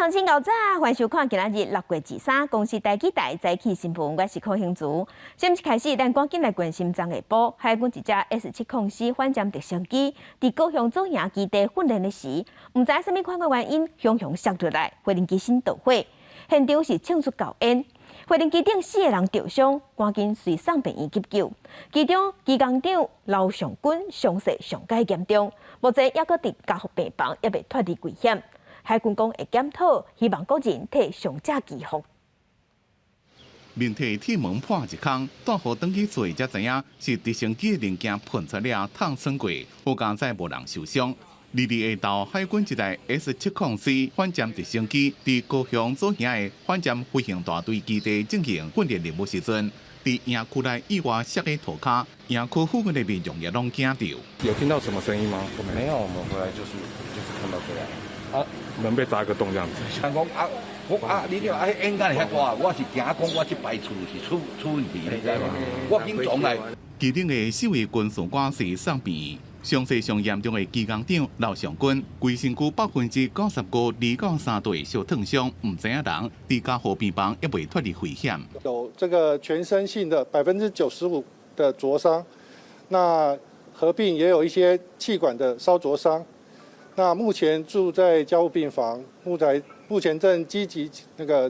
乡亲后早，欢迎收看今仔日6月23公司台记台早起新闻，我是柯兴竹。先一开始，咱赶紧来关心昨下晡，海军一架 S704反舰直升机伫高雄左营基地训练的时，唔知什么款嘅原因，汹汹摔落来，飞行机身捣毁，现场是庆祝校宴。飞行机顶4个人受伤，赶紧随送病院急救。其中机工长刘尚军伤势上介严重，目前还搁伫加护病房，也未脱离危险。海军讲会检讨，希望国人替伤者祈福。面体铁门破一空，大号登去做才知影是直升机的零件喷出了烫穿过，好佳在无人受伤。22下昼，海军一台 S704反舰直升机伫高雄左营的反舰飞行大队基地进行训练任务时阵，伫营区内意外摔个涂骹，营区附近的民众也拢惊到。有听到什么声音吗？没有，我们回来就是看到这样。啊，门被砸个洞这样子。人讲啊，你了啊，烟干哩遐大，我是惊讲我这排厝是出问题，你知无？我紧撞来。机顶的4位军事官是送病院。伤势上严重的机工长刘尚军，规身躯95%2到3度小烫伤，唔知影人伫加护病房也未脱离危险。有这个全身性的95%的灼伤，那合并也有一些气管的烧灼伤。那目前住在加护病房，目前正积极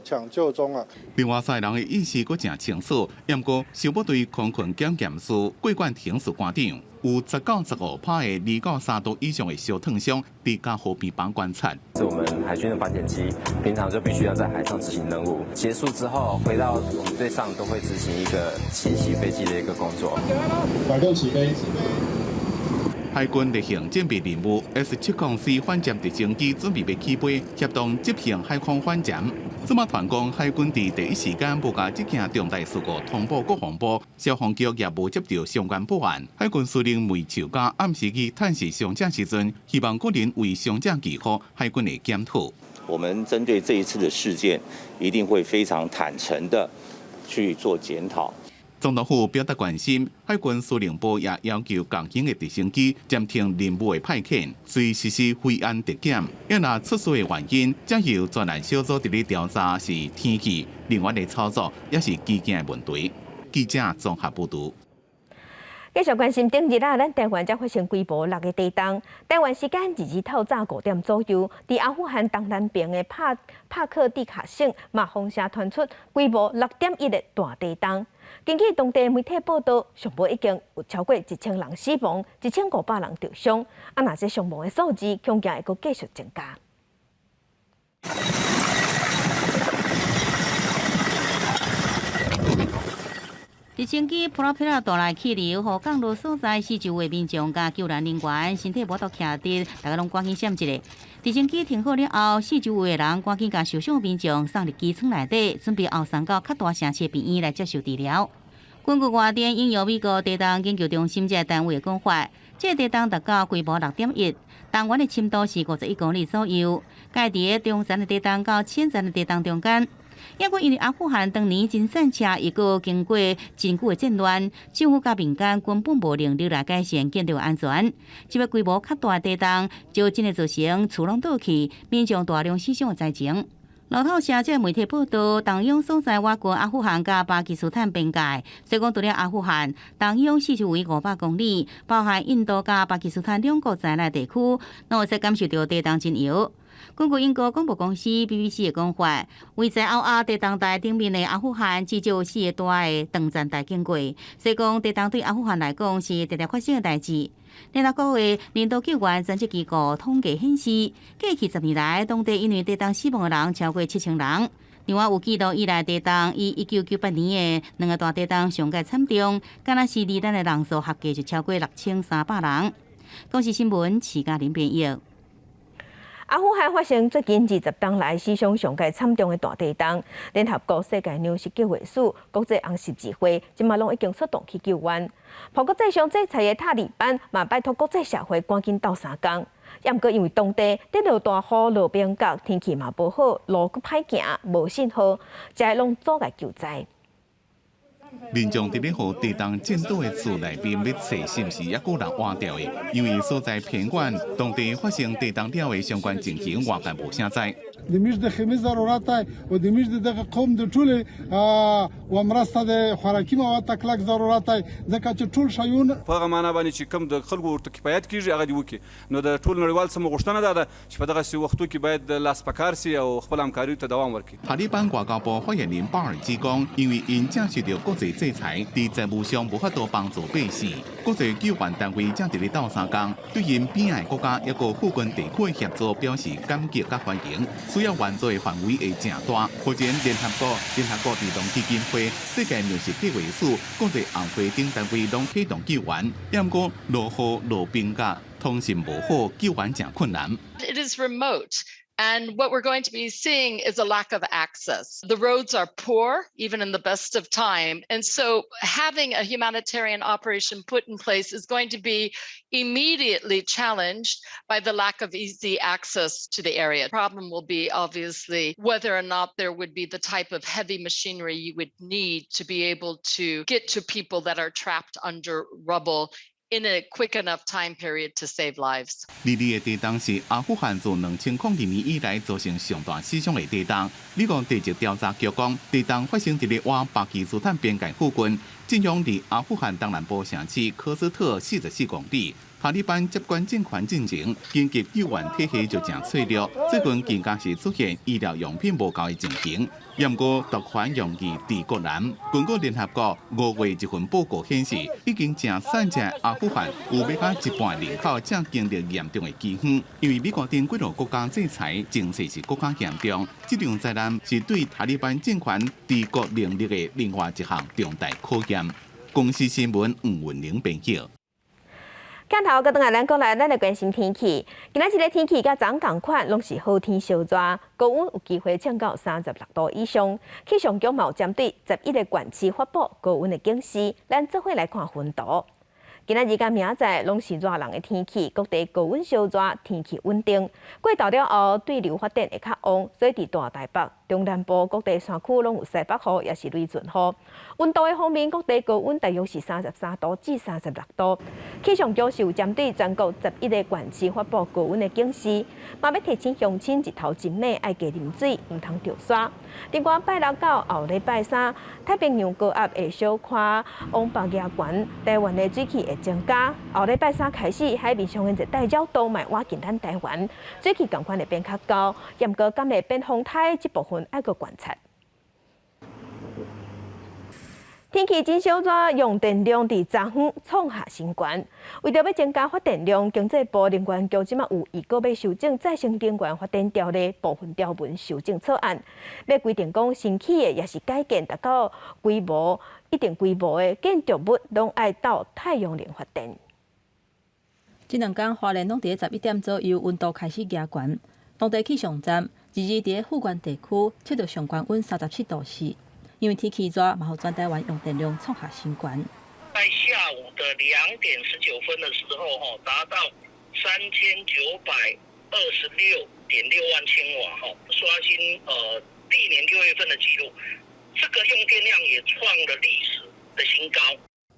抢救中啊。另外3人的意识阁正清楚，不过消防队空勤检验师桂冠刑事官长有19、15%的2到3度以上的小烫伤，伫加护病房观察。是我们海军的反潜机，平常就必须要在海上执行任务，结束之后回到我们队上都会执行一个清洗飞机的一个工作。摆动起飞。海军例行战备任务 S704反舰直升机准备要起飞，协同执行海空反舰。这么团讲，海军伫第一时间无甲这件重大事故通报国防部，消防局也无接到相关报案。海军司令梅树嘉暗时去探视伤者时阵，希望国人为伤者祈福，海军会检讨。我们针对这一次的事件，一定会非常坦诚的去做检讨。总统府表达关心，海军司令部也要求共型的直升机暂停任务的派遣，随实施飞安特检。要拿出事的原因，将由专案小组伫咧调查是天气、另外的操作，也是机件的问题。记者综合报道。继续关心顶日咱台湾才发生规模6个地震。台湾时间2日透早5点左右，伫阿富汗东南边的帕克蒂卡省，嘛风声传出规模6.1的大地震。根据当地媒体报道，上无已经有超过1000人死亡，1500人受伤。若这伤亡的数字恐惊会阁继续增加。直升机扑啦扑啦带来气流，互降落所在四周围民众甲救援人员身体无度徛直，大家拢赶紧闪一个。直升机停好了后，四周围的人赶紧甲受伤民众送入机舱内底，准备后送到较大城市病院来接受治疗。根据外电引用美国地震研究中心这单位的讲法，这地震达到规模6.1，东源的深度是51公里左右，介伫中山的地震到浅山的地震中间。也过因为阿富汗当年真善车，亦过经过真久的战乱，政府甲民间根本无能力来改善建筑安全。这个规模较大的地震，就真的造成厝拢倒去，民众大量死伤的灾情。路透社这媒体报道，东涌所在划过阿富汗甲巴基斯坦边界，所以讲除了阿富汗，东涌四周围500公里，包含印度甲巴基斯坦两国在内地区，拢会使感受到地震震摇。根据英国广播公司 BBC 的讲法，位在欧亚地震带顶面的阿富汗至少有4个大的断层带经过，所以讲地震对阿富汗来讲是直直发生的代志。联合国的人道救援专职机构统计显示，过去10年来，当地因为地震死亡的人超过7000人。另外有记录以来地震，以1998年的2个大地震上界惨重，敢若是罹难的人数合计就超过6300人。公视新闻徐嘉玲编译。阿富汗发生最近20冬来史上上界惨重的大地震，联合国世界粮食计划署、国际红十字会今嘛拢已经出动去救援。受国际上制裁的塔利班嘛拜托国际社会赶紧斗相共。也毋过因为当地得落大雨、落冰角，天气嘛无好，路佫歹行，无信号，才会拢阻碍救灾。民众伫咧互地震震倒的厝内面要找是毋是抑有人换掉的，因为所在偏远，当地发生地震了的相关情形外界无啥知。د میش د خمیز ضرورت دی او د میش دغه قوم د ټوله و مرسته د خوراکي مواد تکلک ضرورت دی ځکه چې ټول شایون په هغه معنا باندې چې کم د خلکو ورته کفایت کیږي هغه دی وکي نو د ټول نړیوال سم غوښتنه ده چې په دغه وختو کې باید لاس پکار سي او خپل همکاري ته دوام ورکړي。塔利班外交部发言人巴尔基讲，因为因正受到国际制裁，伫财务上无法度帮助百姓，国际救援单位正伫咧斗相共，对因边爱国家抑个附近地区的协助表示感激甲欢迎。需要援助的范围会正大，目前联合国儿童基金会、世界粮食计划署、国际红会等单位拢启动救援，不过落雨落冰甲，通信无好，救援正困难。It is remote. And what we're going to be seeing is a lack of access. The roads are poor, even in the best of time. And so having a humanitarian operation put in place is going to be immediately challenged by the lack of easy access to the area. The problem will be obviously whether or not there would be the type of heavy machinery you would need to be able to get to people that are trapped under rubble in a quick enough time period to save lives. 的地震是阿富汗自2002年以来造成上大死伤的地震。美国地质调查局讲，地震发生伫咧瓦巴基斯坦边界附近，震央伫阿富汗东南部城市科斯特44公里。塔利班接管政权进程，紧急救援体系就正脆弱，最近更加是出现医疗用品无够的情形。不过，夺权容易治国难。根据联合国5月一份报告显示，已经正散只阿富汗有要到一半人口正经历严重的饥荒，因为美国等几个国家制裁，情势是更加严重。这场灾难是对塔利班政权治国能力的另外一项重大考验。公司新闻黄文玲编辑。镜头搁倒来，咱讲来，咱来关心天气。今仔日的天气甲昨同款，拢是好天烧热，高温有机会降到36度以上。气象局嘛有针对11个县市发布高温的警示，咱做伙来看温度。今仔日甲明仔拢是热人的天气，各地高温烧热，天气稳定。过昼了后，对流发展会较旺，所以伫大台北、中南部各地山区拢有西北风，也是雷阵雨。温度的方面，各地高温大约是33度至36度。气象局是有针对全国11个县市发布高温的警示，嘛要提醒乡亲日头真猛，爱加啉水，唔通着沙。另外，拜六到后礼拜三，太平洋高压会小可往北压悬，台湾的水气会增加。后礼拜三开始，海面上的热带扰动嘛挖进咱台湾，水气共款会变较高，严格敢会变风台，这部分爱个观察。天气真烧热，用电量伫昨昏创下新高。为着要增加发电量，经济部能源局即马有预告要修正再生能源发电条例部分条文修正草案，要规定讲新起的也是改建达到一定规模的建筑物，拢爱到太阳能发电。这两天花莲拢伫11点左右，温度开始加悬。当地气象站日伫富原地区测到上悬温37度4。因为天气热，嘛，全台湾用电量创下新高。在下午的2点19分的时候，达到3926.6万千瓦，刷新历年6月份的纪录。这个用电量也创了历史的新高。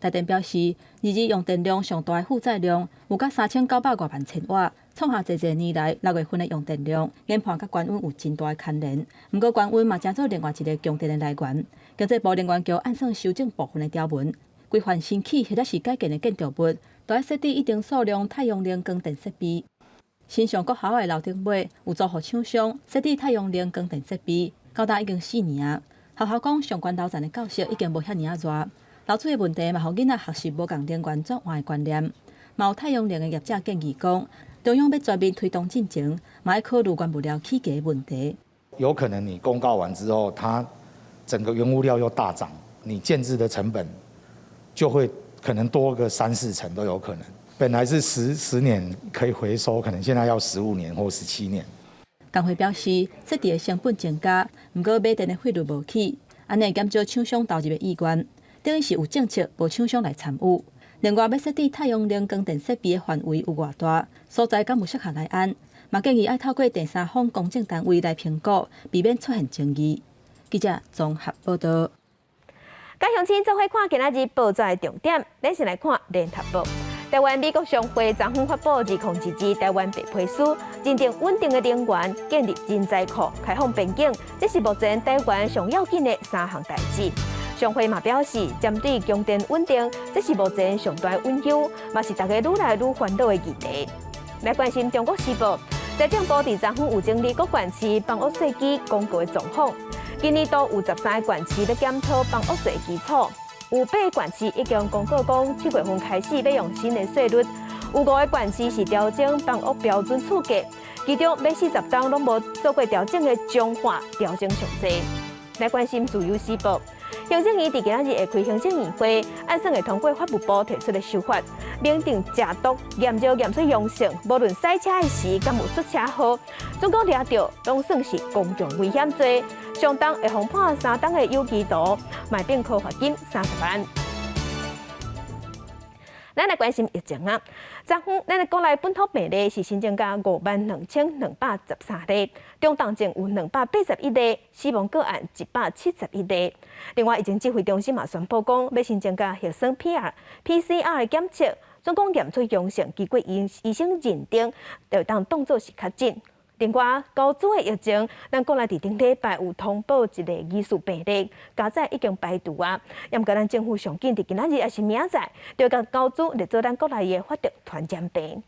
台电表示，日用电量上大的负载量有甲3900多万千瓦，创下侪年来6月份的用电量，研判甲高温有真大的牵连。不过高温嘛，正做另外一个强电的来源。经济部能源局按算修正部分的条文，规范新起或者是改建的建筑物，都要设置一定数量太阳能光电设备。新上国校的楼顶尾有租予厂商设置太阳能光电设备，高达已经4年。学校讲，相关楼层的教室已经无遐尔热。漏水的问题嘛，互囡仔学习无共能源转换的观念。嘛有太阳能的业者建议讲，中央要全面推动进程，嘛要考虑原物料起价的问题。有可能你公告完之后，它整个原物料又大涨，你建制的成本就会可能多个3-4成都有可能。本来是10年可以回收，可能现在要15年或17年。工会表示，设置的成本增加，不过买电的费率无起，安尼减少厂商投入的意愿。等于是有政策，无厂商来参与。另外，要设置太阳能光电设备的范围有偌大，所在敢有适合来安，嘛建议爱透过第三方公证单位来评估，避免出现争议。记者综合报道。甲乡亲做伙看今仔日报纸的重点，咱先来看联合报。台湾美国商会昨天发布2012台湾白皮书，认定稳定的能源、建立人才库、开放边境，这是目前台湾上要紧的3项代志。商会嘛表示，针对供电稳定，这是目前上大的隐忧，嘛是大家愈来愈烦恼的议题。来关心《中国时报》，财政部伫昨天有整理各县市房屋税基公告的状况。今年度有13个县市要检讨房屋税基础，有8个县市已经公告讲7月份开始要用新的税率，有5个县市是调整房屋标准处价，其中要40档拢无做过调整的彰化调整上济。来关心《自由时报》。行政院伫今日会开行政议会，按算会通过法务部提出的修法，明定食毒、验尿验出阳性，无论驶车的时敢有出车祸，总共抓到拢算是公共危险罪，相当会罚判3档的有期徒，买并扣罚金30万。咱来关心疫情啊！昨天，咱国内本土病例是新增加52213例，中重症有281例，死亡个案171例。另外，疫情指挥中心嘛宣布讲，要新增加核酸 PCR 的检测，总共验出阳性，经过医生认定，就当作是确诊。另外，高组的疫情，咱国内伫顶礼拜有通报一个疑似病例，加载已经排除啊。因过咱政府上紧伫今仔日也是明仔载，就甲高组列做咱国内的发毒传染病。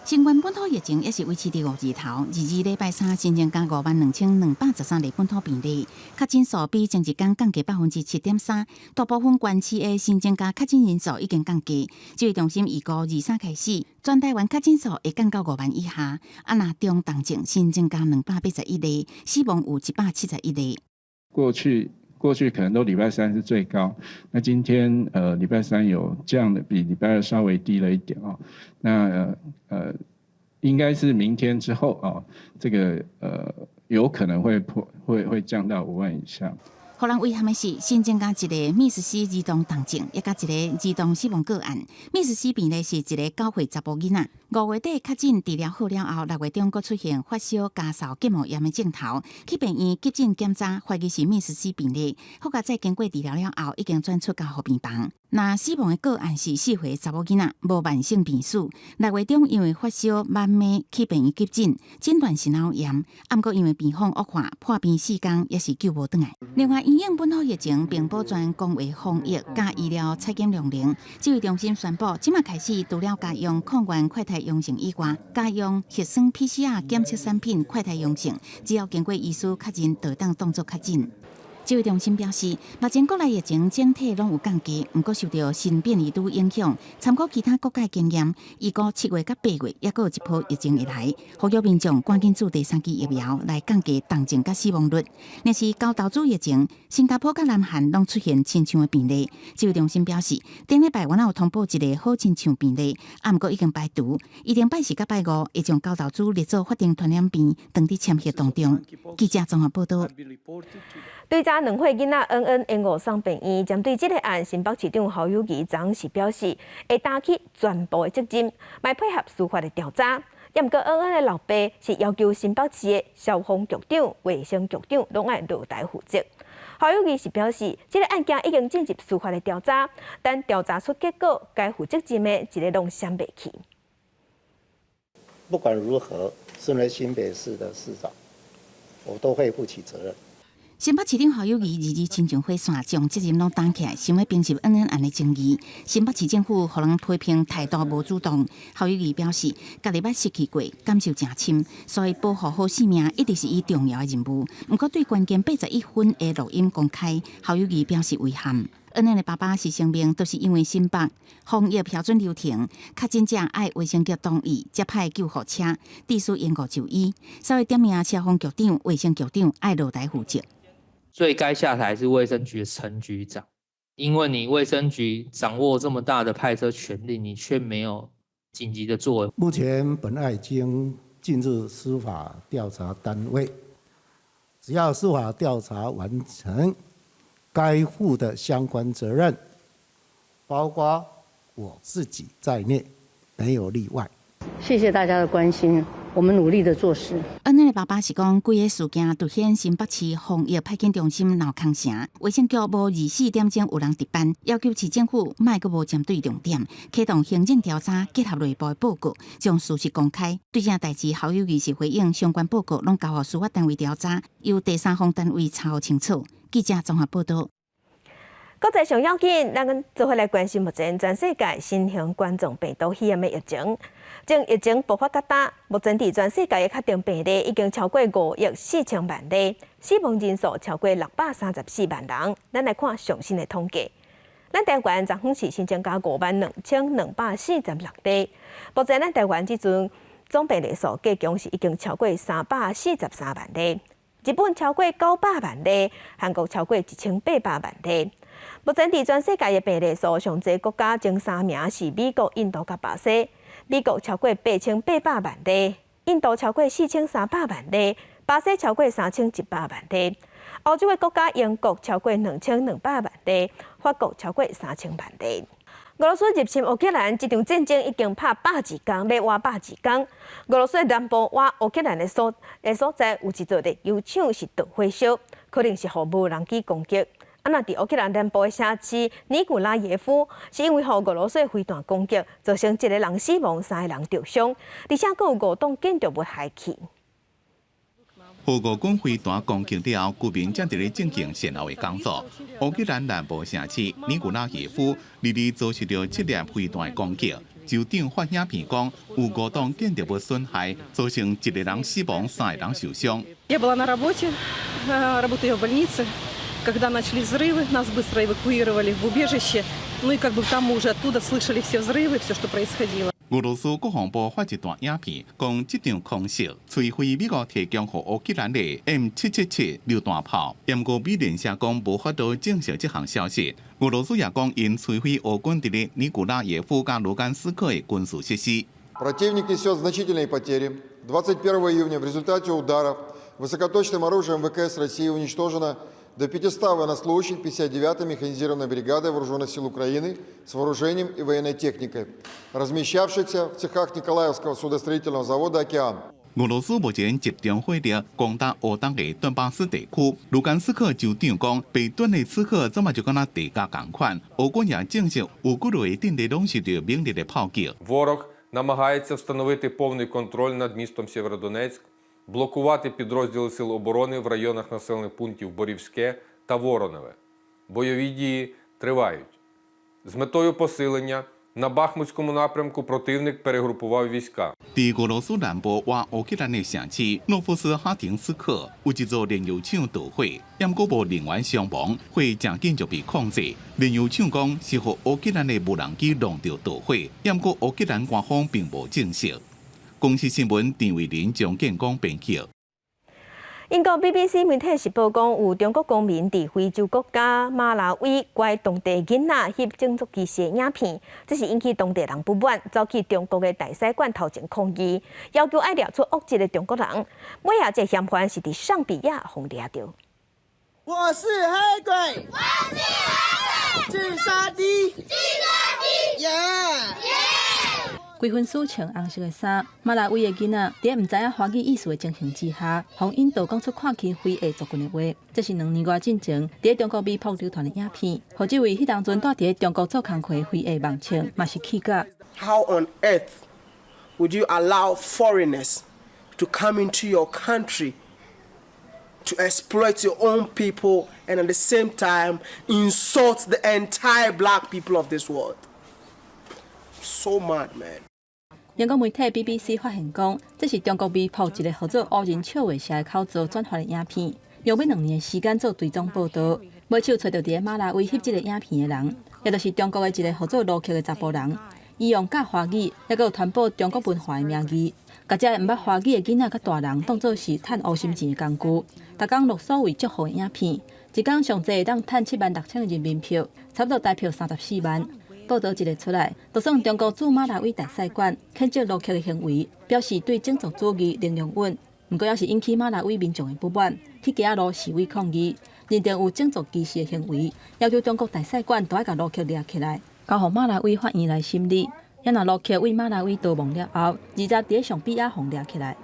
新冠本土疫情也是维持伫5字头，礼拜3新增加52213例本土病例，确诊数比前一天降低7.3%，大部分县市的新增加确诊人数已经降低。指挥中心预估23开始，全台湾确诊数会降到5万以下。若中重症新增加281例，死亡有171例。过去可能都礼拜3是最高，那今天礼拜3有降的，比礼拜2稍微低了一点哦。那应该是明天之后哦，这个有可能会降到5万以下。互人遗憾的是，新增加一个密斯氏儿童重症，也加一个儿童死亡个案。密斯氏病例是一个9岁查甫囡仔，5月底确诊治疗好了后，6月中佫出现发烧、加嗽、结膜炎的症头，去病院急诊检查，怀疑是密斯氏病例。后加再经过治疗了后，已经转出到护病房。那死亡的个案是4岁查某囡仔，无慢性病史。6月中因为发烧、慢寐去病院急诊，诊断是脑炎，不过因为病况恶化，破病4天，也是救无转来。另外，因应本土疫情，并保全公卫防疫加医疗采检量能，指挥中心宣布，即马开始除了家用抗原快筛阳性以外，家用核酸 PCR 检测产品快筛阳性，只要经过医师确认，就当当作确诊。指挥中心表示，目前国内疫情整体拢有降低，不过受到新变异株影响。参考其他国家经验，预估7月到8月也有一波疫情会来，呼吁民众赶紧注第3剂疫苗来降低重症甲死亡率。若是高投资疫情，新加坡甲南韩拢出现亲像的病例。指挥中心表示，顶礼拜原来有通报一个好亲像病例，不过已经排除。预定拜4甲拜5会将高投资列做法定传染病，当伫签协当中。记者综合报道。对查2岁囡仔恩恩因误送病院，针对这个案，新北市长侯友宜昨是表示，会担起全部的责任，来配合司法的调查。不过恩恩的老爸是要求新北市的消防局长、卫生局长拢要落台负责。侯友宜是表示，这个案件已经进入司法的调查，但调查出结果，该负责任的一个拢想袂起。不管如何，身为新北市的市长，我都会负起责任。新北市长侯友宜日亲像火线，将责任拢担起来，想要平息恩恩案的争议。新北市政府互人批评态度无主动。侯友宜表示，家己捌失去过，感受真深，所以保护好性命一直是伊重要的任务。不过对关键81分的录音公开，侯友宜表示遗憾。恩恩的爸爸是声明，都是因为新北防疫标准流程，确诊者爱卫生局同意才派救护车，致使延误就医。稍微点名消防局长、卫生局长爱落台负责。最该下台是卫生局的陈局长，因为你卫生局掌握这么大的派车权力，你却没有紧急的作为。目前本案已经进入司法调查单位，只要司法调查完成，该负的相关责任，包括我自己在内，没有例外。谢谢大家的关心，我们努力的做事。恩恩的爸爸是讲，规个事件凸显新北市防疫派遣中心闹空城，卫生局无24点钟有人值班，要求市政府莫阁无针对重点，启动行政调查，结合内部的报告，将事实公开。对这代志，校友议是回应相关报告拢交予司法单位调查，由第三方单位查核清楚。记者综合报道。国际上要紧，咱做伙来关心目前全世界新型冠状病毒肺炎的疫情。从疫情爆发到今，目前伫全世界的确定病例已经超过5亿4千万例，死亡人数超过634万人。咱来看最新的统计。咱台湾昨昏是新增加52246例，目前咱台湾即阵总病例数计共是已经超过343万例。日本超过900万例，韩国超过1800万例。目前伫全世界的病例数上侪国家前3名是美国、印度甲巴西。美国超过8800万例，印度超过4300万例，巴西超过3100万例。欧洲的国家英国超过2200万例，法国超过3000万例。俄罗斯入侵乌克兰，这场战争已经拍102天，要活102天。俄罗斯南部挖乌克兰的所在有一座的油厂是导火烧，可能是互无人机攻击。那伫乌克兰南部的城市尼古拉耶夫，是因为互俄罗斯的飞弹攻击，造成1个人死亡，3个人受伤，而且还有5栋建筑物害去。俄军飞弹攻击了后，居民正伫咧进行善后的工作。乌克兰南部城市尼古拉耶夫日遭受到7粒飞弹的攻击，州长发影片讲，有5栋建筑物损害，造成1个人死亡，3个人受伤。Я была на работе, работаю в больнице. Когда начали взрывы, нас быстро эвакуировали в убежище. Ну и как бы там мы уже оттуда слышали все взрывы, все, что происходило. 俄羅斯國防部發一段影片，講這場空襲摧毀美國提供給烏克蘭的 M777 榴彈炮。不過美聯社講無法度證實這項消息。俄羅斯也講因摧毀俄軍佇咧尼古拉耶夫加盧甘斯克的軍事設施。Противник несет значительные потери. 21 июня в результате удара высокоточным оружием ВКС России уничтожено до 500 военнослужащих 59-й механизированной бригады Вооруженных сил Украины с вооружением и военной техникой, размещавшихся в цехах Николаевского судостроительного завода «Океан». 俄羅斯目前集中火力攻打俄東的頓巴斯地區。盧甘斯克州長講，被斷的此刻怎麼就跟他地價同款？俄軍也證實，有幾類定地攏是對明日的炮擊。Ворог намагається встановити повний контроль над містом Сєвєродонецьк, блокувати підрозділи Сил оборони в районах населених пунктів Борівське та Вороневе. Бойові дії тривають. З метою посилення на Бахмутському напрямку противник перегрупував війська. 在俄羅斯南部挖烏克蘭的城市諾夫斯哈廷斯克，有一座煉油廠導火，不過無人員傷亡，火正緊就被控制。煉油廠講是互烏克蘭的無人機弄到導火，不過烏克蘭官方並無證實。公視新聞陳偉林將建講編輯。英國 BBC 媒體是報講，有中國公民伫非洲國家馬拉維拐當地囡仔翕種族歧視的影片，這是引起當地人不滿，走去中國的大使館頭前抗議，要求愛抓出惡質的中國人。尾下這嫌犯是伫尚比亞被抓到。我是黑鬼，我是黑鬼，自殺的，自殺的，耶！规份素穿红色的衫，马拉维的囡仔在唔知影华语意思的情形之下，向引导讲出看起非裔族群的话。这是2年多进前在中国被爆流传的影片，互这位迄当阵住伫中国做工课的非裔盲青，嘛是气甲。How on earth would you allow foreigners to come into your country to exploit your own people and at the same time insult the entire black people of this world? So mad, man. 英国媒体 BBC 发现讲，这是中国被迫一个合作乌人笑话社的口做转发的影片，用要2年的时间做追踪报道。买手找到伫马拉维翕这个影片的人，也就是中国的一个合作录剧的查甫人，伊用假华语，也有传播中国文化的名义，甲这毋捌华语的囡仔甲大人当作是趁乌心钱的工具，逐工录所谓祝福的影片，一工上济会当趁76000的人民票，差不多台票34万。报道一个出来，就算中国驻马拉维大使馆谴责录剧的行为，表示对种族主义零容忍。不过，也是引起马拉维民众的不满，去街路示威抗议，认定有种族歧视的行为，要求中国大使馆都要甲录剧抓起来，交予马拉维法院来审理。也若录剧为马拉维逃亡了后，2日伫尚比亚被抓起来。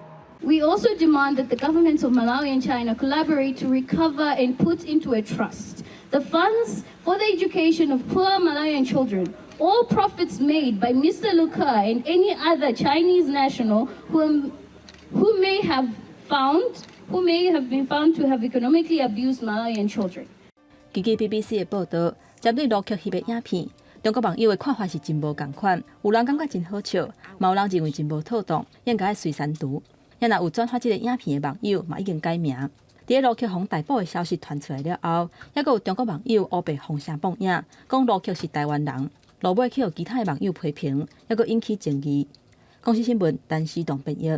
We also demand that the governments of Malawi and China collaborate to recover and put into a trust the funds for the education of poor Malawian children. All profits made by Mr. Luka and any other Chinese national who may have been found to have economically abused Malawian children. 根据 BBC 的报道，针对陆剧翕的影片，中国网友的看法是真无共款。有人感觉真好笑，嘛有人认为真无妥当，应该随删除。也若有转发这个影片的网友，嘛已经改名。伫陆剧红逮捕的消息传出来了后，还佫有中国网友乌白放声放影，讲陆剧是台湾人。落尾去互其他的网友批评，还佫引起争议。公司新闻陈思栋编译。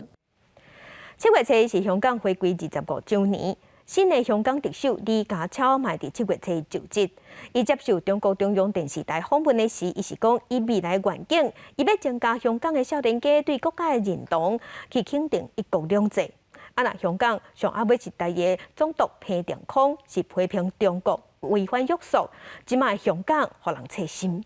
7月初是香港回归25周年，新的香港特首李家超嘛伫7月初就职。伊接受中国中央电视台访问的时，伊是讲伊未来愿景，伊要增加香港的少年家对国家的认同，去肯定一国两制。若香港上尾一代的总督彭定康是批评中国违反约束，即卖香港互人切心。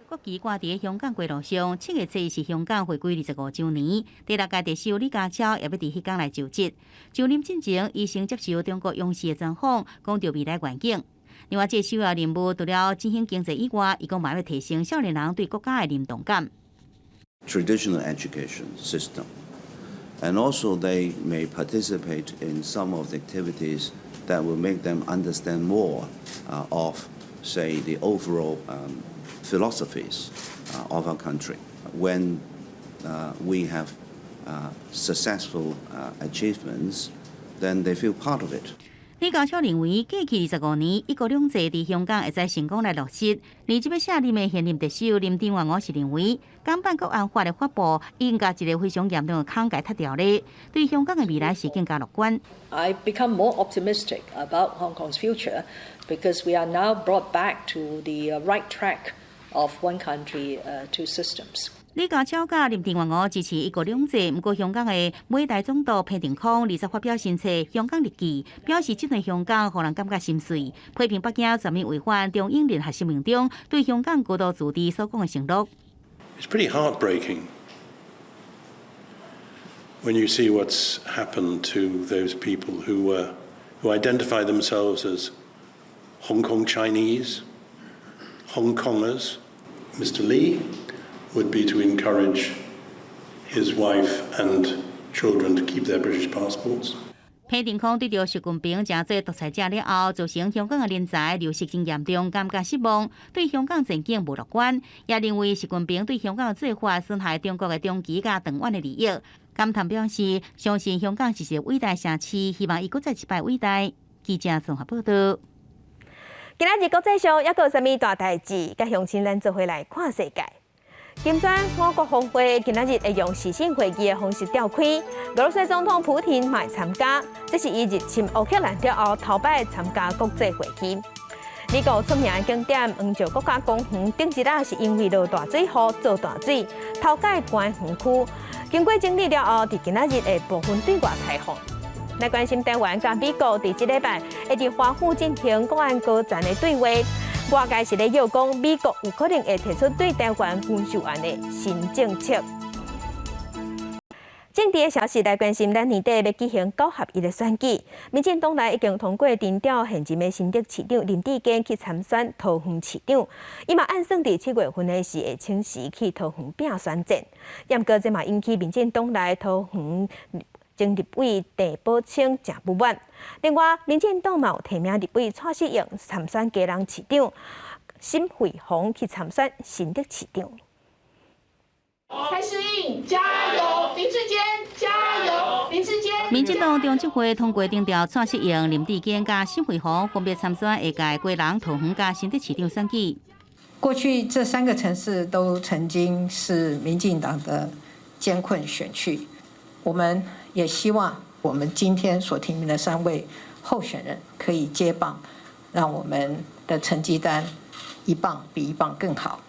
国旗挂伫香港街路上，7月初是香港回归25周年。第6届特首李家超也要伫迄天来就职。就任之前，伊先接受中国央视的专访，讲到未来愿景。另外，这首要任务除了振兴经济以外，伊讲嘛要提升少年人对国家的认同感。Traditional education system, and also they may participate in some of the activities that will make them understand more of, say, the overall philosophies of our country. When we have successful achievements, then they feel part of it. 李家超认为，过去25年，一国两制伫香港会使成功来落实。而即要卸任的现任特首林郑月娥是认为，港版国安法的发布已经甲一个非常严重的坑解脱掉咧，对香港的未来是更加乐观。I become more optimistic about Hong Kong's future because we are now brought back to the right track of one country, two systems. 李家超甲林郑月娥支持一国两制，不过香港的每代总督彭定康20日发表新册《香港日记》，表示这段香港让人感觉心碎，批评北京全面违反中英联合声明中对香港高度自治所讲的承诺。It's pretty heartbreaking when you see what's happened to those people who identify themselves as Hong Kong Chinese, Hong Kongers. Mr. Lee would be to encourage his wife and children to keep their British passports. 彭定康对着习近平正做独裁者了后，造成香港的人才流失真严重，感觉失望，对香港前景无乐观，也认为习近平对香港的做法损害中国的长期甲长远的利益。感叹表示，相信香港是一个伟大城市，希望伊搁再一摆伟大。记者综合报道。今仔日国际上还有啥物大代志？甲乡亲咱做伙来看世界。金砖5国峰会今仔日会用视讯会议的方式召开，俄罗斯总统普廷嘛会参加，这是伊入侵乌克兰了后头摆参加国际会议。美国出名的景点黄石国家公园顶一日是因为落大水雨造大水，头盖关园区，经过整理了后，伫今仔日会部分对外开放。来关心台湾甲美国伫即礼拜会伫华府进行国安高层的对话。外界是咧要讲，美国有可能会提出对台湾军售案的新政策。政治的消息来关心，咱年底要举行9合1的选举，民进党内已经通过征调现任的新竹市长林智坚去参选桃园市长，伊嘛按算伫7月份的时会请辞去桃园拼选战，不过这嘛引起民进党内桃园前立委郑宝清真不满。另外，民进党嘛有提名立委蔡适应参选基隆市长，沈惠虹去参选新竹市长。蔡适应加油，林智坚加油，林智坚。民进党中执会通过征调蔡适应、林智坚甲沈惠虹分别参选下届基隆、桃园甲新竹市长选举。过去这3个城市都曾经是民进党的艰困选区，我们也希望我们今天所提名的3位候选人可以接棒，让我们的成绩单一棒比一棒更好。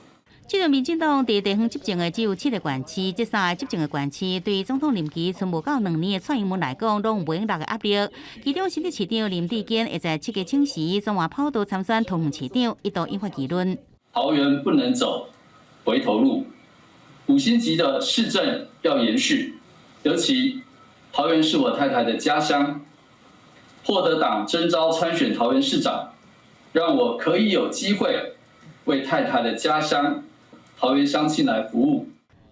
这个民进党在地方执政的只有7个县市，这3个执政的县市对总统任期剩无到2年的蔡英文来讲，拢无用大的压力。其中新竹市长林智坚会在7月请辞，转换跑道参选桃园市长，一度引发议论。桃园不能走回头路，5星级的市政要延续，尤其桃园是我太太的家乡，获得党征召参选桃园市长，让我可以有机会为太太的家乡桃园乡亲来服务。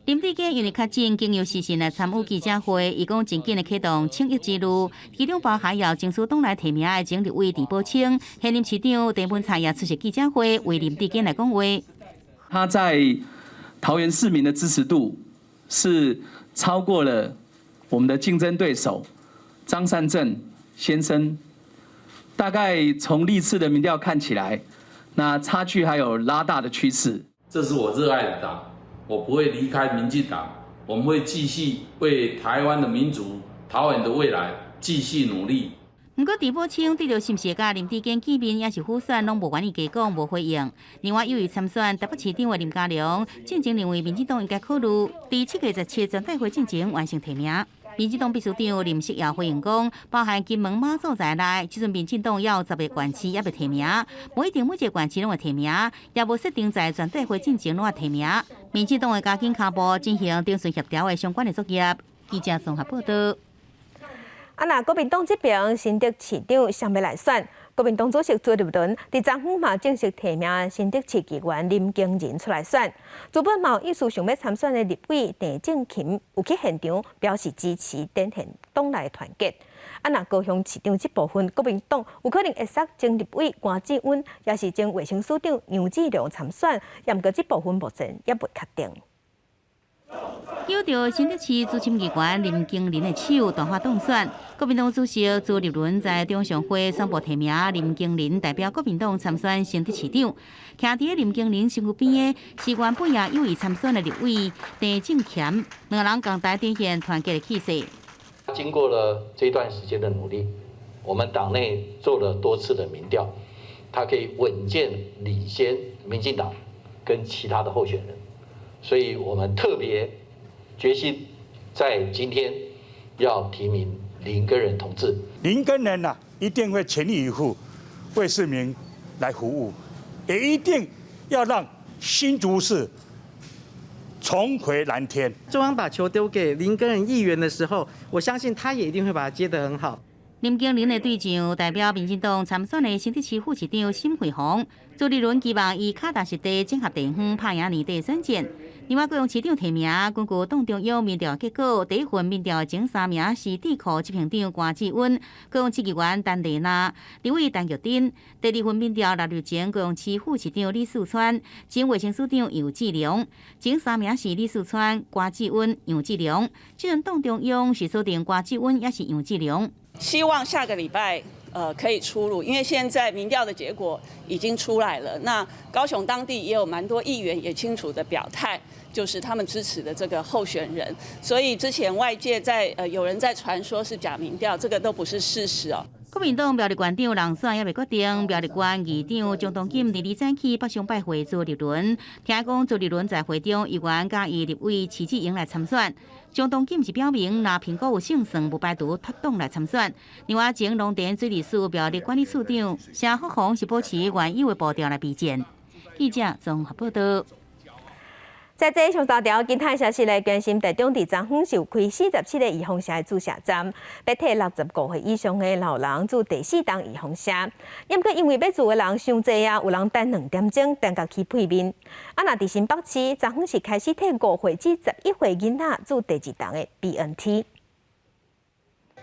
林志坚因为确诊，经由时辰来参与记者会，伊讲真紧的启动清疫之路，其中包含要争取党内提名的前立委陈宝清、现任市长陈文灿也出席记者会，为林志坚来讲话。他在桃园市民的支持度是超过了我们的竞争对手张善政先生，大概从历次的民调看起来，那差距还有拉大的趋势。这是我热爱的党。我不会离开民进党，我们会继续为台湾的民族、桃园的未来继续努力。不过，陈宝清对着是不是甲林志坚见面，也是副选，拢无愿意加讲，无回应。另外，由于参选台北市长的林佳龙，进前认为民进党应该考虑在7月17全代会进前完成提名。民进党秘书长林锡耀回应讲，包含金门、马祖在内，即阵民进党要10个县市也未提名，无一定每一个县市拢会提名，也无设定在全代会进前拢会提名。民进党会加紧脚步进行定顺协调的相关的作业。记者综合报道。那国民党这边新竹市长尚要来选，国民党主席朱立伦伫昨昏嘛正式提名新竹市议员林经仁出来选。原本嘛有意思想要参选的立委郑正琴有去现场表示支持，展现党内团结。那高雄市长这部分，国民党有可能会杀前立委关志温，也是前卫生署长杨志良参选，也毋过这部分目前也未确定。揪着新竹市资深议员林经仁的手，大发当选。国民党主席朱立伦在中常会宣布提名林经仁代表国民党参选新竹市长。徛伫林经仁身躯边的是原本也有意参选的立委郑正乾，两人共同展现团结的气势。经过了这段时间的努力，我们党内做了多次的民调，他可以稳健领先民进党跟其他的候选人。所以我们特别决心在今天要提名林耕仁同志。林耕仁啊，一定会全力以赴为市民来服务，也一定要让新竹市重回蓝天。中央把球丢给林耕仁议员的时候，我相信他也一定会把它接得很好。林经仁的对象代表民进党参选的新竹市副市长沈惠虹，朱立伦期望以脚踏实地整合地方，拍赢年底选战。另外，高雄市长提名，根据党中央民调结果，第一份民调前3名是智库执行长关志温、高雄市议员陈丽娜、立委陈玉珍；第2份民调6日前高雄市副市长李四川、前卫生署长杨志良；前3名是李四川、关志温、杨志良。这阵党中央是锁定关志温也是杨志良。希望下个礼拜可以出炉，因为现在民调的结果已经出来了。那高雄当地也有蛮多议员也清楚的表态，就是他们支持的这个候选人。所以之前外界有人在传说是假民调，这个都不是事实哦。国民党苗栗县长人选也未决定，苗栗县议长张东锦伫早起北上拜会朱立伦，听讲朱立伦在会中议员甲伊立委徐志英来参选。张东锦是表明，若苹果有胜算，不排除脱党来参选。另外，前农田水利署苗栗管理处长谢福宏是保持原有的步调来备战。记者综合报道。在这上大条，今天消息来关心，台中伫昨昏是有开47个预防车的注射站，要替65岁以上的老人做第4档预防车。不过因为要做的人伤济啊，有人等2点钟等到去配面。那伫新北市，昨昏是开始替5岁至11岁囡仔做第2档的 BNT。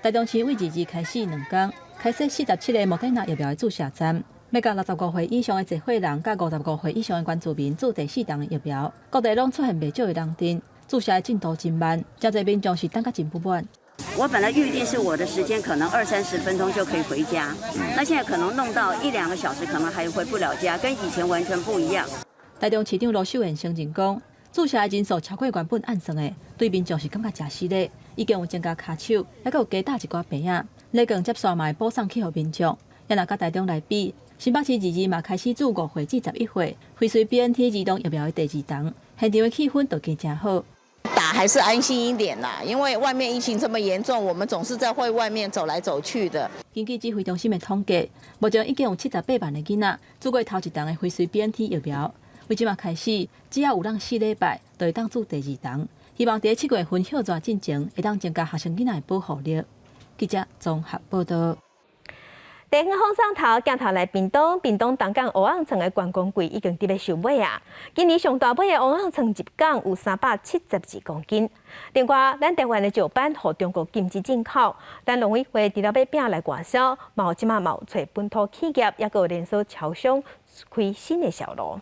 台中市为2日开始2天，开设47个莫德纳疫苗的注射站。要甲65岁以上的集会人，甲55岁以上的原住民做第4档的疫苗，各地拢出现不少的人阵，注射的进度真慢，真侪民众是等甲真不满。我本来预定是我的时间可能20-30分钟就可以回家，那现在可能弄到1-2个小时，可能还回不了家，跟以前完全不一样。台中市长罗秀燕承认讲，注射的人数超过原本按算的，对民众是感觉真失礼，已经有增加卡手，还有加打一寡病仔，内更接线嘛补送去予民众。也若甲台中来比，新北市2日嘛开始做5岁至11岁辉瑞 BNT 儿童疫苗的第2档，现场的气氛都加真好。打还是安心一点啦，因为外面疫情这么严重，我们总是在外面走来走去的。根据指挥中心的统计，目前已经有78万的囡仔做过头1档的辉瑞 BNT 疫苗，为即嘛开始，只要有人4礼拜就会当做第2档，希望在7月份休抓进前，会当增加学生囡仔的保护力。记者综合报道。地方风送头镜头来屏东东港乌昂村的观光柜已经伫咧收尾啊！今年上大尾的乌昂村入港有372公斤。另外，咱台湾的石斑互中国禁止进口，但农委会除了要拼来外销，即马有找本土企业，也有连锁超商开新的销路。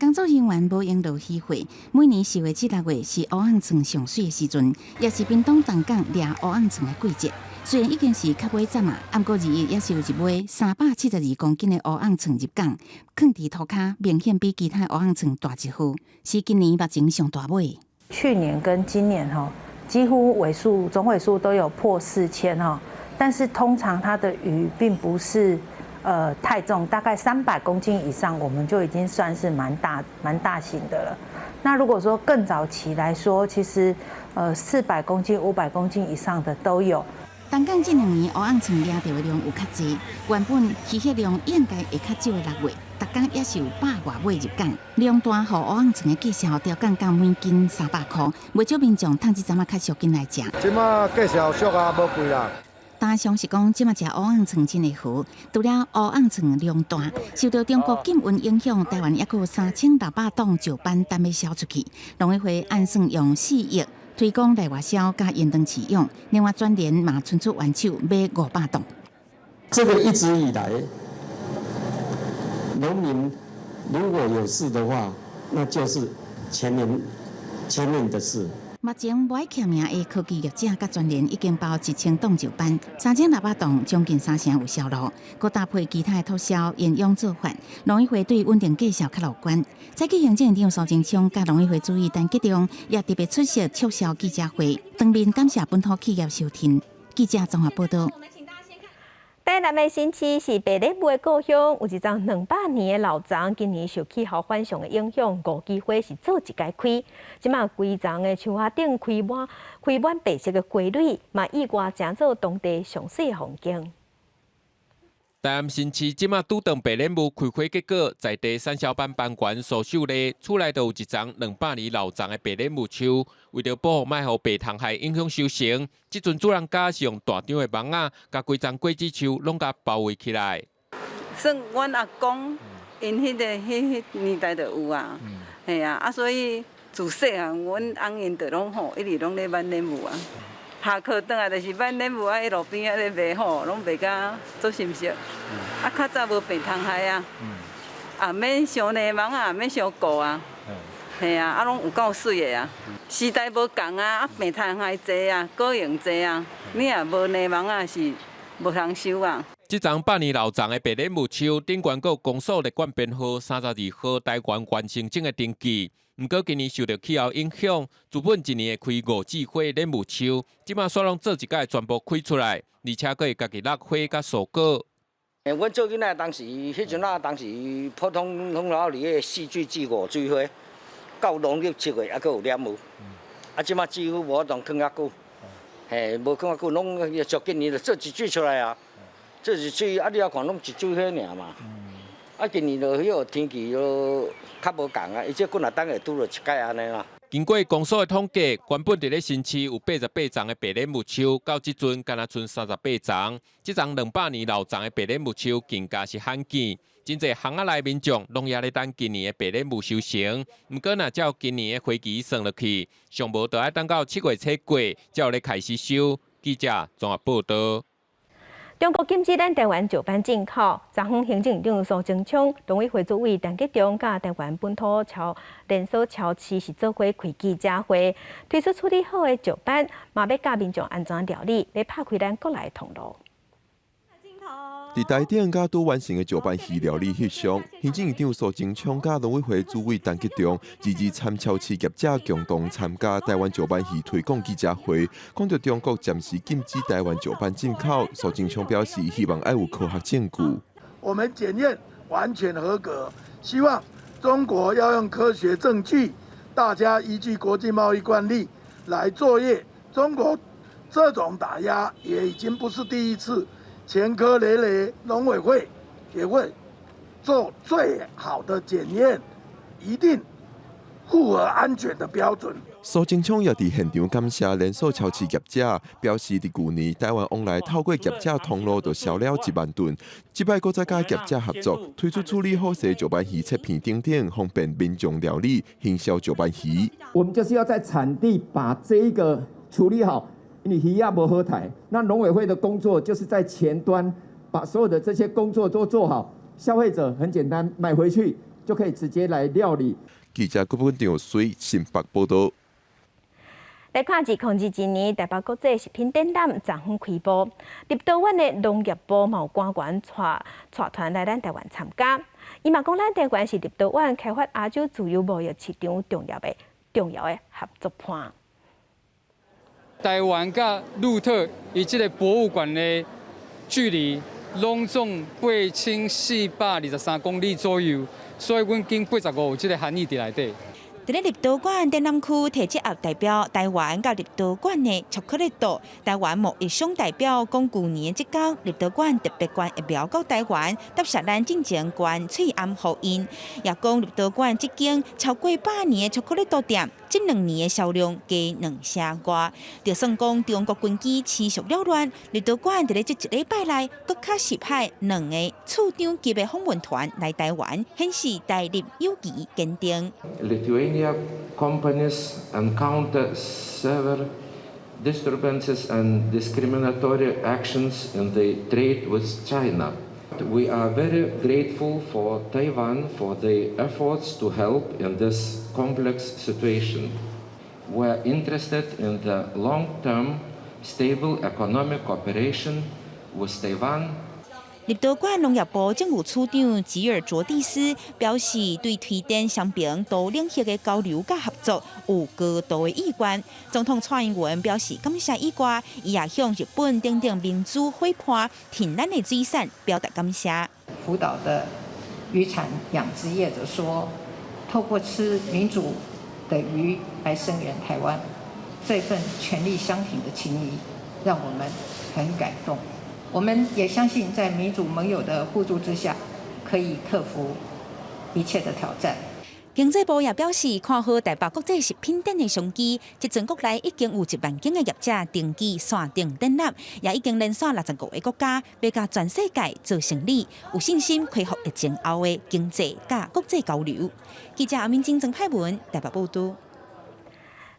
工作人员无用路喜会，每年4月7、6月是乌昂村上水的时阵，也是屏东东港掠乌昂村的季节。虽然已经是较尾站啊，不过2日也是有一尾372公斤的乌昂村入港，放伫涂骹，明显比其他乌昂村大一户，是今年目前上大尾。去年跟今年几乎总尾数都有破4000但是通常它的鱼并不是太重，大概300公斤以上，我们就已经算是蛮大型的了。那如果说更早期来说，其实400公斤、500公斤以上的都有。东港这2年乌昂村掠到的量有较济，原本渔获量应该会较少的6月，逐港也是有100外尾入港，量大，互乌昂村的价销调降到每斤300块，未少民众趁这阵较俗紧来食。即马价销俗啊，无贵啦。大详是讲，即马食乌昂村真的好，除了乌昂村量大，受到中国禁运影响，台湾也有3600栋石斑等要销出去。农委会按算用4亿。推广来外销加延长使用，另外全年嘛存出援手买500栋。这个一直以来，农民如果有事的话，那就是前面的事。目前无爱欠名的科技业者甲全联已经包1000栋石斑，3600栋，将近3成有销路。佮搭配其他的促销沿用做法，农委会对稳定价销较乐观。早起行政长苏贞昌甲农委会主委陈吉仲也特别出席促销记者会，当面感谢本土企业收听。记者综合报道。台南的新市是白莲雾的故乡，有一丛200年的老丛，今年受气候反常的影响，五枝花是做一届开。即马规丛的树下顶开满白色的花蕊，嘛意外成做当地上水的风景。台南新市即马拄当白莲雾开花结果，在地产销班班管所秀咧，厝内就有一丛200年老丛的白莲雾树，为着保护莫互白虫害影响收成，即阵主人家是用大张的网仔，甲规丛果子树拢甲包围起来。算阮阿公因迄年代就有啊，系啊，所以自细汉阮翁因就拢一直拢咧挽莲雾啊。下课转来就是挽莲雾啊，喺路边啊咧卖拢卖甲做新色。较早无白虫害啊，也免伤泥网啊，也免伤固啊，系啊，拢有够水的啊。时代无共啊，白虫害济啊，果蝇济啊，你若无泥网啊是无通收啊。这丛100年老丛的白莲雾树，顶悬有公所列管编号32号台湾原生种的登记。不过今年受到气候影响，原本一年会开5枝花莲雾树，即马煞拢做一届全部开出来，而且佫会家己落花甲蔬果。阮做囡仔当时，迄阵当时普通拢老离个4枝至5枝花，到农历7月还佫有莲雾。即马几乎无当放遐久，嘿，无放遐久，拢足今年就做一枝出来啊，做一枝你要看拢一枝花尔嘛。今年就迄个天气就较无共啊，伊这几若等下拄着一届安尼啦。经过公所的统计，原本伫咧新市有88丛的白莲雾树，到即阵敢若剩38丛。即丛200年老丛的白莲雾树更加是罕见，真侪巷仔内民众拢也咧等今年的白莲雾收成。毋过若照今年的花期算落去，上无就要等到7月初过，才有咧开始收。记者综合报道。中国禁止咱台湾石斑进口，昨昏行政长苏贞昌、农委会主委陈吉仲甲台湾本土连锁超市是做伙开记者会，推出处理好的石斑，嘛要教民众安怎料理，要拍开咱国内的通路。伫台顶甲拄完成的石斑鱼料理翕相，行政院长苏贞昌甲农委会主委陈吉仲支持参超市业者共同参加台湾石斑鱼推广记者会，讲到中国暂时禁止台湾石斑进口。苏贞昌表示，希望要有科学证据。我们检验完全合格，希望中国要用科学证据，大家依据国际贸易惯例来作业。中国这种打压也已经不是第一次。前科累累，农委会也会做最好的检验，一定符合安全的标准。苏贞昌也伫现场感谢连锁超市业者，表示伫去年台湾往来透过业者通路就销了1万吨，这摆搁再甲业者合作，推出处理好势石斑鱼切片等等，方便民众料理、行销石斑鱼。我们就是要在产地把这一个处理好，因为鱼也无好抬。那农委会的工作就是在前端把所有的这些工作都做好，消费者很简单买回去就可以直接来料理。记者郭本长随新北报道。来看2021年台北国际食品展览昨昏开幕，立陶宛的农业部贸官员带团来咱台湾参加。伊嘛讲，咱台湾是立陶宛开发亚洲自由贸易市场重要的合作伴。台湾甲路特以这个博物馆的距离拢总8423公里左右，所以阮经85有这个含义伫内底。伫咧立陶宛展览区提接代表台湾甲立陶宛的巧克力豆，台湾贸易商代表讲，去年即天立陶宛特别关会标到台湾，搭设咱进前关翠暗福音，也讲立陶宛即间超过100年的巧克力豆店，这2年的销量加2成外。就算讲中国军机持续扰乱，立陶宛伫咧这1礼拜内，搁较实派2个处长级的访问团来台湾，显示台立友谊坚定。Lithuania companies encounter several disturbances and discriminatory actions in the trade with China. We are very grateful for Taiwan for the efforts to help in this complex situation. We are interested in the long-term stable economic cooperation with Taiwan.立陶宛农业部政务处长吉尔卓蒂斯表示，对推展双边多领域的交流甲合作有高度的意愿。总统蔡英文表示感谢以外，伊也向日本等等民主伙伴挺咱的水产表达感谢。福岛的渔产养殖业者说，透过吃民主的鱼来声援台湾，这份权力相挺的情谊让我们很感动。我们也相信，在民主盟友的互助之下，可以克服一切的挑战。经济部也表示，看好台北国际食品展的商机，即全国内已经有1万间的业者登记线顶展览，也已经连续65个国家，要甲全世界做生意，有信心开复疫情后的经济甲国际交流。记者阿明金郑派文台北报道。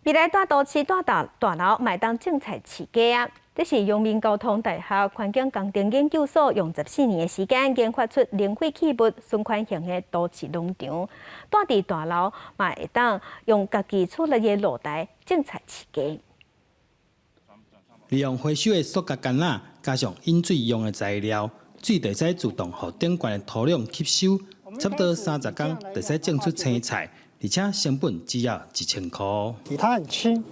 未来大都市大楼卖当种菜饲鸡啊！这是阳明交通大学环境工程研究所用14年的时间研发出零废弃物循环型的都市农场，住伫大楼嘛会当用家己厝内的露台种菜饲鸡。利用回收的塑胶干仔，加上饮水用的材料，水就使自动互顶悬的土壤吸收，差不多30天就使种出青菜。而且成本只要1000块。它很轻，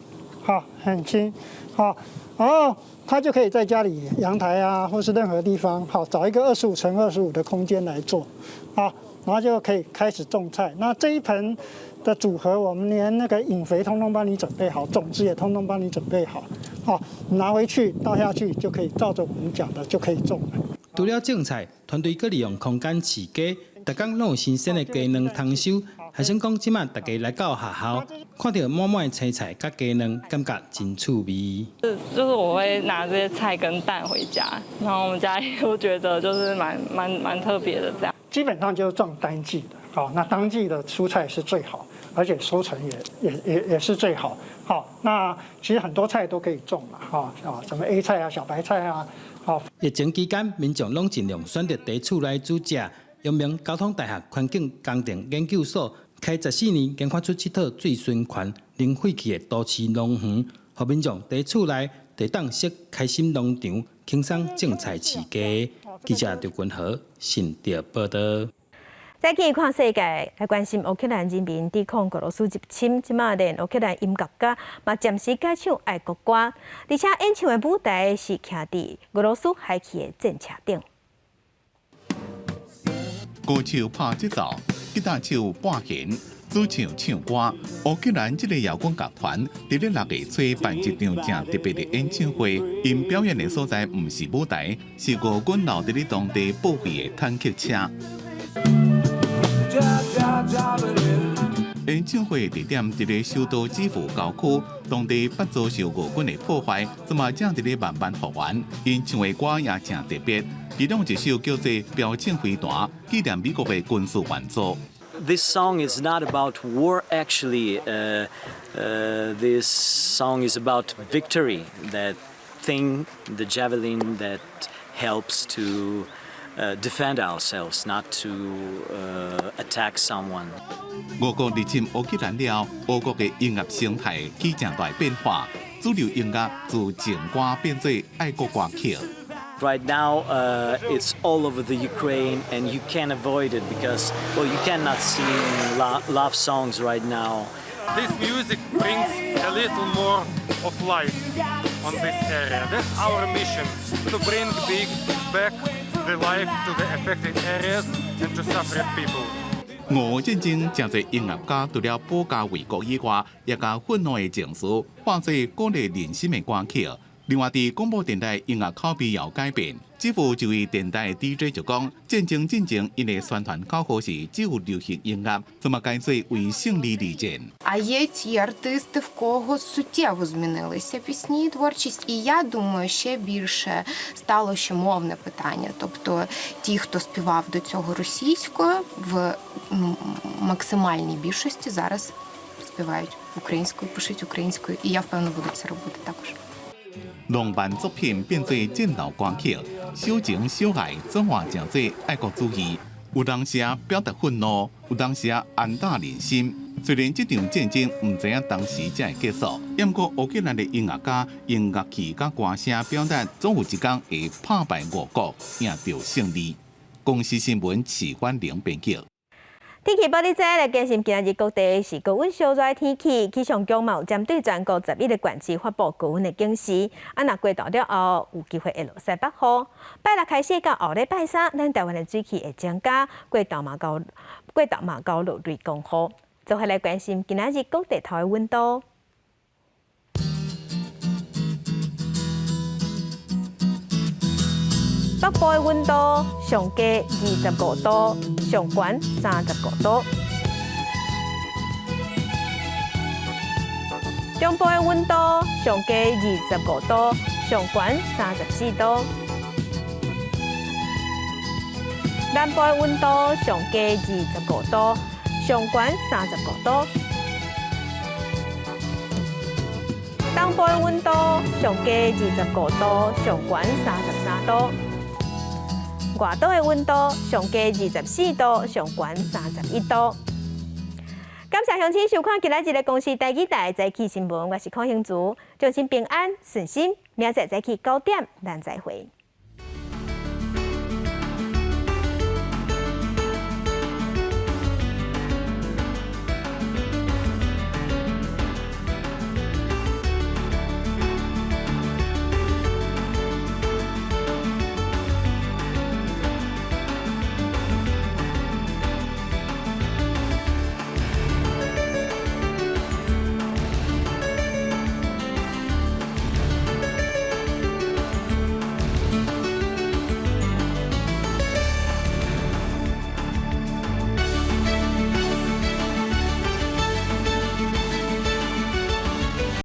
好，很轻，好，然后它就可以在家里阳台啊，或是任何地方，好，找一个25×25的空间来做，好，然后就可以开始种菜。那这一盆的组合，我们连那个引肥通通帮你准备好，种子也通通帮你准备好，好，你拿回去倒下去就可以照着我们讲的就可以种了。除了种菜，团队佫利用空间饲鸡，逐工拢有新鲜的鸡卵通收。还想讲，即马大家来到学校，看到满满的青菜甲鸡卵，感觉真趣味。就是我会拿这些菜跟蛋回家，然后我们家也都觉得就是蛮特别的这样。基本上就是种当季的，好，那当季的蔬菜是最好，而且收成也是最好。好，那其实很多菜都可以种嘛，哈啊，什么 A 菜啊、小白菜啊，好。疫情期间，民众拢尽量选择地厝来煮食。阳明交通大学环境工程研究所开14年研发出这套最循环、零废弃的都市农园，让民众在厝内地当设开心农场，轻松种菜饲鸡。记者刘君豪新竹报道。再去看世界，来关心乌克兰人民抵抗俄罗斯入侵，即马连乌克兰音乐家嘛暂时改唱爱国歌，而且演唱的舞台是徛伫俄罗斯海起的战车顶。歌手拍节奏，吉他手半弦，主唱唱歌。乌克兰这个摇滚乐团伫咧6月初办一场正特别的演唱会，因表演的所在唔是舞台，是俄军留伫咧当地保卫的坦克车。演唱会地点伫咧首都基辅郊区，当地不遭受俄军的破坏，怎么正伫咧慢慢复原。因唱的歌也正特别，其中一首叫做《标庆飞弹》，纪念美国的军事援助。This song is not about war, actually. This song is about victory. That thing, the javelin that helps to defend ourselves, not to attack someone. 俄国入侵乌克兰了，俄国的音乐生态起正大变化，主流音乐自情歌变做爱国歌曲。Right now, it's all over the Ukraine, and you can't avoid it because, well, you cannot sing love songs right now. This music brings a little more of life on this area. That's our mission, to bring back the life to the affected areas and to suffering people. 俄战争真侪音乐家除了保家卫国以外，也将愤怒的情绪化作鼓励人心的歌曲。另外，伫广播电台音乐口碑也有改变。支付一位电台的 DJ 就讲，战争进程因的宣传口号是只有流行音乐，怎么改做为胜利而战。А є ті артисти, в кого суттєво змінилися пісні і творчість, і я думаю, ще більше стало ще мовне питання. Тобто ті, хто співав до цього російською, в максимальній більшості зараз співають українською, пишуть українською, і я впевнена буду це робити також. 浪漫作品变做战斗歌曲，小情小爱转化成做爱国主义。有当时表达愤怒，有当时安打人心。虽然这场战争唔知影当时才会结束，不过乌克兰的音乐家用乐器甲歌声表达，总有一天会打败俄国，赢得胜利。公司新闻齐焕玲编辑。天气报你知来更新今日各地是高温烧热天气，气象局嘛有针对全国11个县市发布高温的警示。若过到了后，有机会会落西北雨。拜六开始到后礼拜三，咱台湾的水汽会增加，过昼嘛到落雷公雨。就来关心今日各地头的温度。北部的温度上低25度，上悬35度；中部的温度上低25度，上悬34度；南部的温度上低25度，上悬35度；东部的温度上低25度，上悬33度。外岛的温度上低24度，上悬31度。感谢乡亲收看今日的公视台语台早起新闻，我是邝兴竹，祝您平安顺心，明仔早起9点咱再会。